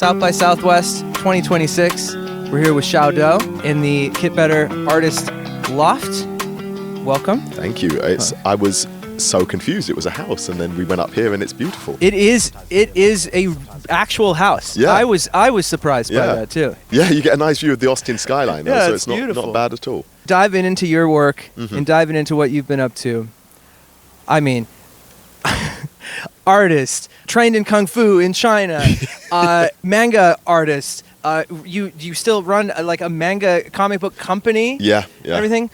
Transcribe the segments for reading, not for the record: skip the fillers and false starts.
South by Southwest 2026. We're here with Shao Dow in the KiTbetter Artist Loft. Welcome. Thank you. I was so confused. It was a house, and then we went up here, and it's beautiful. It is a actual house. Yeah. I was surprised by that too. Yeah, you get a nice view of the Austin skyline, though, Yeah, so it's it's beautiful. not bad at all. Diving into your work and diving into what you've been up to. I mean, artist, trained in Kung Fu in China, manga artist. You still run like a manga comic book company? Yeah. Everything?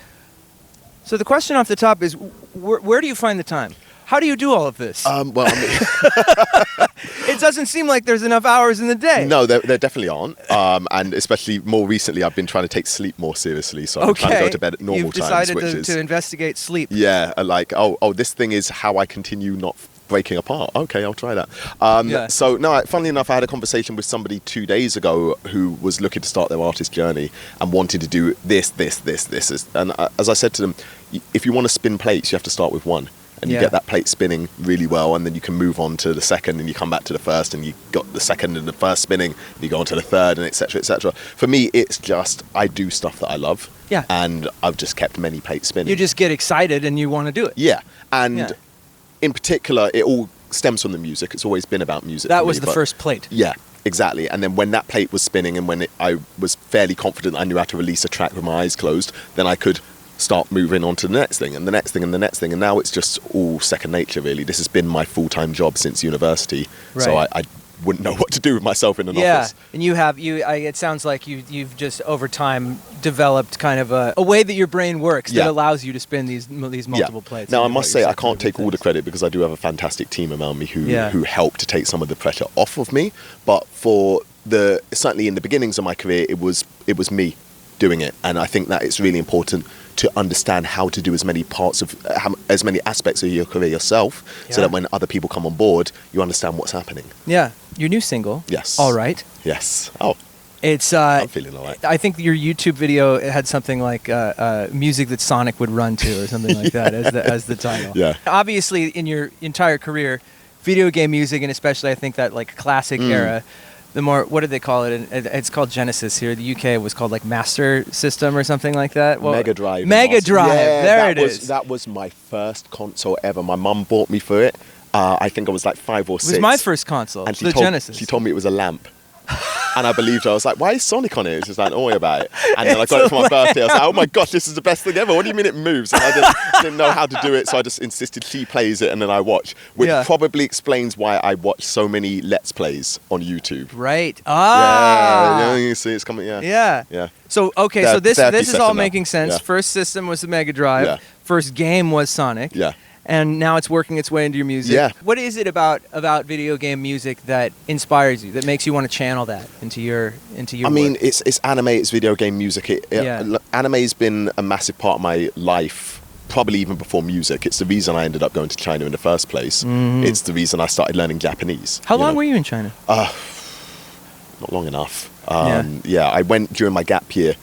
So the question off the top is, where do you find the time? How do you do all of this? Well, I mean, It doesn't seem like there's enough hours in the day. no, there definitely aren't. And especially more recently, I've been trying to take sleep more seriously. So I'm trying to go to bed at normal You've times, decided which is to investigate sleep. yeah, like this thing is how I continue not breaking apart. Okay, I'll try that. Yeah. So no, funnily enough, I had a conversation with somebody 2 days ago who was looking to start their artist journey and wanted to do this. And as I said to them, if you want to spin plates, you have to start with one. And you get that plate spinning really well, and then you can move on to the second, and you come back to the first, and you got the second and the first spinning, and you go on to the third, and etc., etc. For me, it's just I do stuff that I love, and I've just kept many plates spinning. You just get excited and you want to do it. Yeah, and in particular, it all stems from the music. It's always been about music. That for was me, the first plate. Yeah, exactly. And then when that plate was spinning, and when I was fairly confident I knew how to release a track with my eyes closed, then I could start moving on to the next thing and the next thing and the next thing, and now it's just all second nature, really. This has been my full-time job since university, so I wouldn't know what to do with myself in an office. And it sounds like you've just over time developed kind of a way that your brain works that allows you to spin these multiple plates. Now I must say I can't take all the credit because I do have a fantastic team around me who help to take some of the pressure off of me, but certainly in the beginnings of my career it was me doing it, and I think that it's really important to understand how to do as many aspects of your career yourself, so that when other people come on board, you understand what's happening. Yeah, your new single. Yes. All Right. Yes. Oh. It's. I'm feeling all right. I think your YouTube video had something like music that Sonic would run to, or something like that, as the title. Yeah. Obviously, in your entire career, video game music, and especially I think that like classic era. The more, what did they call it? It's called Genesis here. The UK it was called like Master System or something like that. Well, Mega Drive. Mega Drive. Yeah, there it is. That was my first console ever. My mum bought me for it. I think I was like 5 or 6. It was my first console. And Genesis. She told me it was a lamp. And I believed her. I was like, why is Sonic on it? She's like, don't worry about it. And then I got it for my birthday. I was like, oh my gosh, this is the best thing ever. What do you mean it moves? And I didn't know how to do it, so I just insisted she plays it and then I watch, which probably explains why I watch so many Let's Plays on YouTube. Right. Yeah, you see it's coming, Yeah. So, okay, so this is all making sense. Yeah. First system was the Mega Drive. Yeah. First game was Sonic. Yeah. And now it's working its way into your music. Yeah. What is it about video game music that inspires you, that makes you want to channel that into your I mean, work? it's anime, it's video game music. Anime's been a massive part of my life, probably even before music. It's the reason I ended up going to China in the first place. It's the reason I started learning Japanese. How long were you in China? Not long enough. I went during my gap year.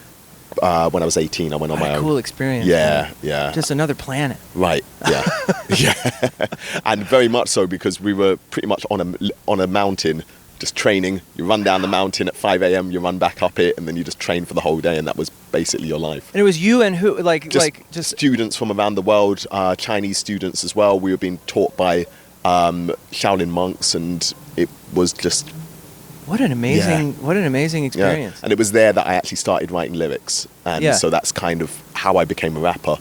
When I was 18, I went on my own. Cool experience. Yeah. Just another planet. Right. Yeah. Yeah. And very much so, because we were pretty much on a mountain, just training. You run down the mountain at 5 a.m. You run back up it, and then you just train for the whole day, and that was basically your life. And it was you and who? Just students from around the world, Chinese students as well. We were being taught by Shaolin monks, and it was just. What an amazing experience. Yeah. And it was there that I actually started writing lyrics. And so that's kind of how I became a rapper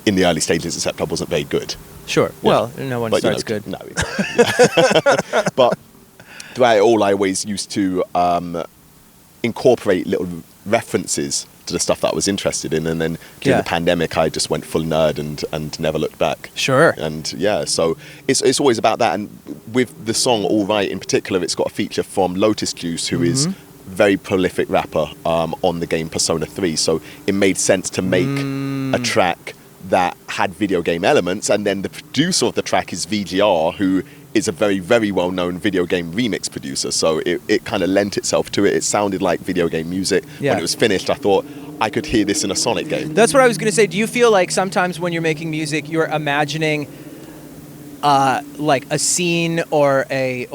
in the early stages, except I wasn't very good. Sure. Yeah. Well, no one starts good. No, exactly. But throughout it all, I always used to incorporate little references to the stuff that I was interested in, and then during the pandemic I just went full nerd and never looked back. Sure. And so it's always about that. And with the song All Right in particular, it's got a feature from Lotus Juice, who is very prolific rapper on the game Persona 3, so it made sense to make a track that had video game elements, and then the producer of the track is VGR, who is a very, very well-known video game remix producer, so it kind of lent itself to it. It sounded like video game music. When it was finished, I thought I could hear this in a Sonic game. That's what I was going to say. Do you feel like sometimes when you're making music, you're imagining like a scene or a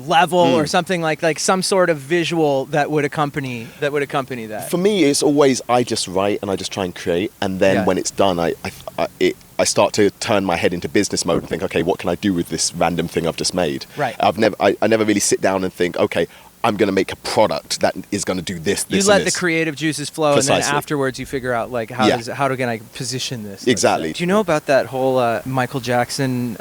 level or something like some sort of visual that would accompany that? For me, it's always I just write and I just try and create, and then when it's done, I start to turn my head into business mode and think, okay, what can I do with this random thing I've just made? Right. I never really sit down and think, okay, I'm going to make a product that is going to do this. You let the creative juices flow, Precisely. And then afterwards you figure out like how can I position this? Exactly. Do you know about that whole Michael Jackson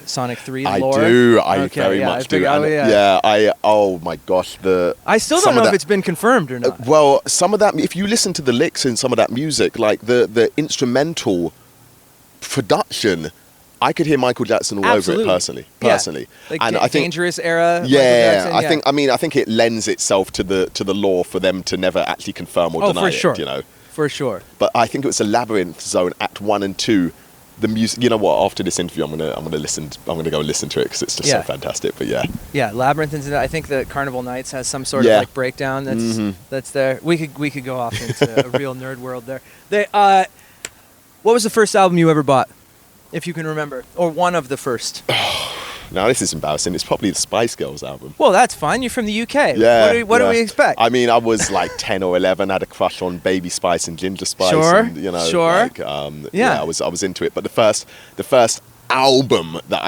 Sonic 3 lore? I do. I very much do. Oh my gosh, I still don't know if it's been confirmed or not. Well, some of that, if you listen to the licks in some of that music, like the instrumental production, I could hear Michael Jackson all over it personally. Like and I think Dangerous era. Yeah, I think it lends itself to the law for them to never actually confirm or deny it. You know, for sure. But I think it was a Labyrinth Zone Act 1 and 2. The music. You know what? After this interview, I'm gonna go listen to it because it's just so fantastic. But yeah, Labyrinth. I think that Carnival Nights has some sort of like breakdown that's there. We could go off into a real nerd world there. What was the first album you ever bought? If you can remember, or one of the first. Now this is embarrassing. It's probably the Spice Girls album. Well, that's fine. You're from the UK. Yeah. What do we expect? I mean, I was like 10 or 11. I had a crush on Baby Spice and Ginger Spice. Sure. And, you know, sure. Like, I was into it. But the first album that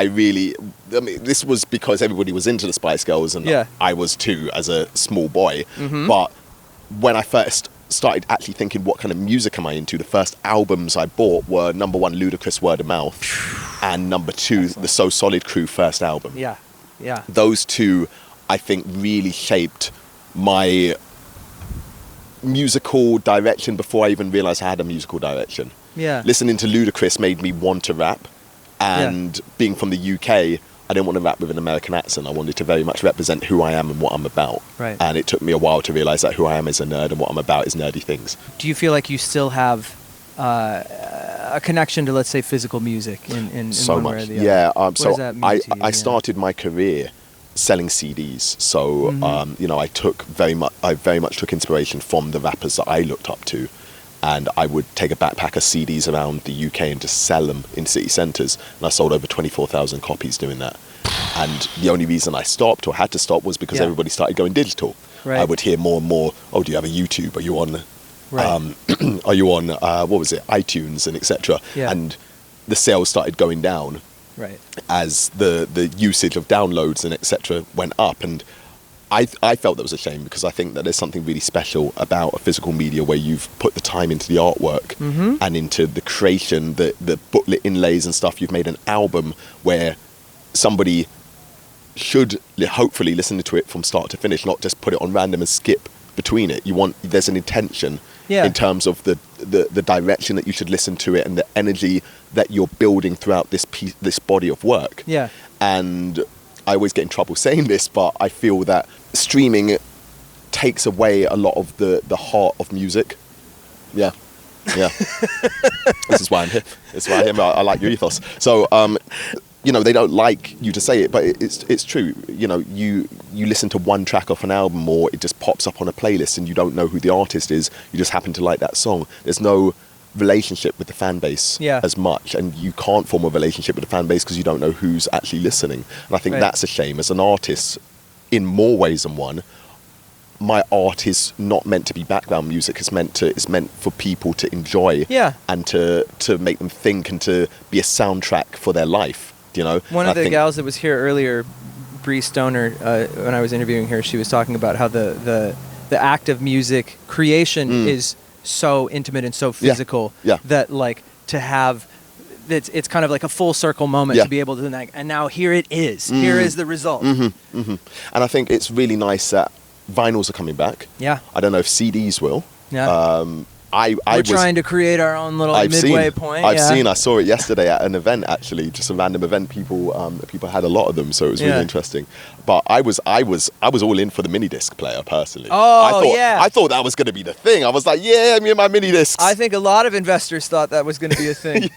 this was because everybody was into the Spice Girls, and I was too as a small boy. Mm-hmm. But when I first started actually thinking, what kind of music am I into? The first albums I bought were number 1, Ludacris Word of Mouth, and number 2, the So Solid Crew first album. Yeah. Those two, I think, really shaped my musical direction before I even realised I had a musical direction. Yeah. Listening to Ludacris made me want to rap, and being from the UK, I didn't want to rap with an American accent. I wanted to very much represent who I am and what I'm about. Right. And it took me a while to realise that who I am is a nerd and what I'm about is nerdy things. Do you feel like you still have a connection to, let's say, physical music in so one much. way or the other? Yeah. What does that mean to you? I started my career selling CDs. So, I very much took inspiration from the rappers that I looked up to. And I would take a backpack of CDs around the UK and just sell them in city centres. And I sold over 24,000 copies doing that. And the only reason I stopped or had to stop was because everybody started going digital. Right. I would hear more and more, oh, do you have a YouTube? Are you on, are you on iTunes and etc. Yeah. And the sales started going down as the usage of downloads and etc. went up. And I felt that was a shame because I think that there's something really special about a physical media where you've put the time into the artwork and into the creation, the booklet inlays and stuff. You've made an album where somebody should hopefully listen to it from start to finish, not just put it on random and skip between it. There's an intention in terms of the direction that you should listen to it and the energy that you're building throughout this body of work. Yeah. And I always get in trouble saying this, but I feel that streaming takes away a lot of the heart of music. Yeah. This is why I'm here. This is why I'm here. I like your ethos. So, they don't like you to say it, but it's true. You listen to one track off an album or it just pops up on a playlist and you don't know who the artist is. You just happen to like that song. There's no relationship with the fan base as much, and you can't form a relationship with the fan base because you don't know who's actually listening. And I think that's a shame. As an artist, in more ways than one, my art is not meant to be background music. It's meant for people to enjoy and to make them think and to be a soundtrack for their life. One of the gals that was here earlier, Bree Stoner, when I was interviewing her, she was talking about how the act of music creation is so intimate and so physical that like to have it's kind of like a full circle moment to be able to like, and now here it is. Here is the result. And I think it's really nice that vinyls are coming back. I don't know if CDs will. We're trying to create our own little midway point. I saw it yesterday at an event, actually, just a random event. People had a lot of them, so it was really interesting. But I was all in for the mini disc player personally. I thought that was going to be the thing. I was like, me and my mini discs. I think a lot of investors thought that was going to be a thing.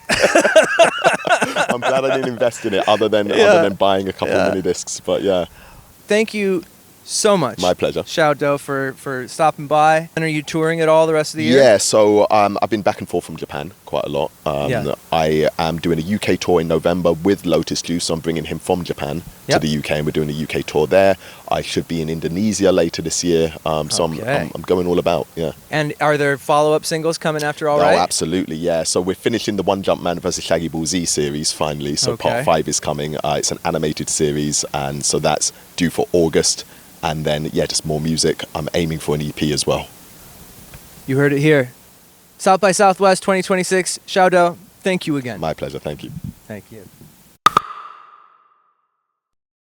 I'm glad I didn't invest in it, other than buying a couple of mini discs. But thank you so much. My pleasure. Shao Dow for stopping by. And are you touring at all the rest of the year? Yeah, so I've been back and forth from Japan quite a lot. Yeah. I am doing a UK tour in November with Lotus Juice. So I'm bringing him from Japan to the UK, and we're doing a UK tour there. I should be in Indonesia later this year. So Okay. I'm going all about, yeah. And are there follow-up singles coming after All Oh, Right? absolutely, yeah. So we're finishing the One Jump Man versus Shaggy Ball Z series finally. So Okay. part 5 is coming. It's an animated series, and so that's due for August. And then, yeah, just more music. I'm aiming for an EP as well. You heard it here. South by Southwest 2026. Shao Dow, thank you again. My pleasure, thank you. Thank you.